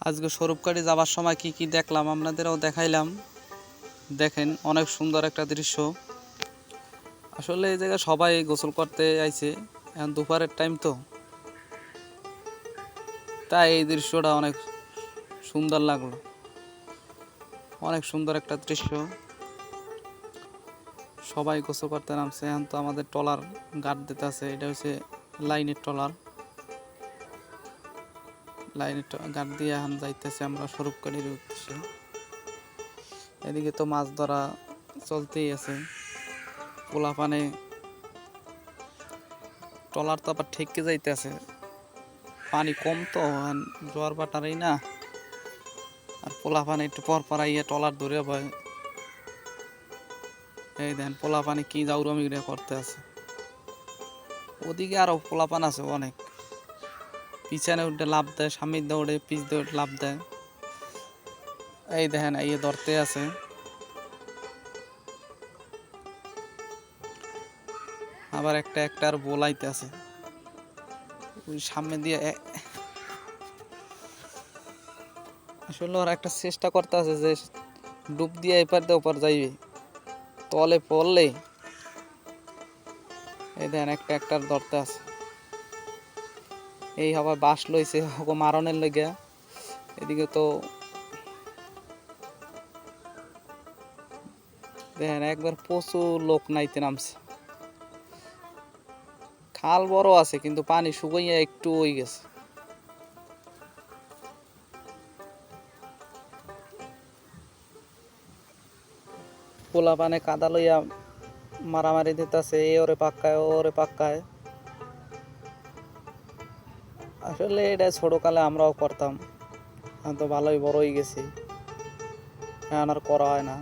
আজকে স্বরূপকাঠি যাবার সময় কি কি দেখলাম আপনাদেরও দেখাইলাম। দেখেন অনেক সুন্দর একটা দৃশ্য। আসলে এই জায়গায় সবাই গোসল করতে আইছে, এখন দুপুরের টাইম তো, তাই এই দৃশ্যটা অনেক সুন্দর লাগলো। অনেক সুন্দর একটা দৃশ্য, সবাই গোসল করতে নামছে। এখন তো আমাদের ট্রলার গার্ড দিতে আছে, এটা হচ্ছে লাইনের ট্রলার, লাইনের গার্ড দিয়ে এখন যাইতেছে আমরা স্বরূপকাঠির উদ্দেশ্যে। এদিকে তো মাছ ধরা চলতেই আছে, পোলাপানে ট্রলার তো আবার ঠেকে যাইতেছে, পানি কম তো জোয়ার বাটারই না, আর পোলাপানে একটু পর পর আইয়া ট্রলার ধরে ভয়। এই দেন পোলাপানি কি জাউরামি করতে আছে। ওদিকে আরো পোলাপান আছে অনেক, পিছনে উঠে লাভ দেয়, সামনে দিয়ে উঠে পিছ দিয়ে লাভ দেয়। এই দেখেন এই ধরতে আছে। আবার একটা আর বোলাইতে আছে ওই সামনে দিয়ে। আসলে ওরা একটা চেষ্টা করতে আছে যে ডুব দিয়ে এপার দিয়ে ওপার যাইবে, তলে পড়লে। এই দেখেন একটা ধরতে আছে। এই হবার বাঁশ লইছে মারণের লেগে। এদিকে তো দেখেন একবার প্রচুর লোক নাইতে নামছে। খাল বড় আছে কিন্তু পানি শুকাইয়া একটু হয়ে গেছে। পোলা পানে কাদা লইয়া মারামারি দিতেছে, এ ওরে পাক্কায় ও ওরে পাক্কায়। আসলে এটা ছোটকালে আমরাও করতাম, এখন তো ভালোই বড় হয়ে গেছি, এখন আর করা হয় না।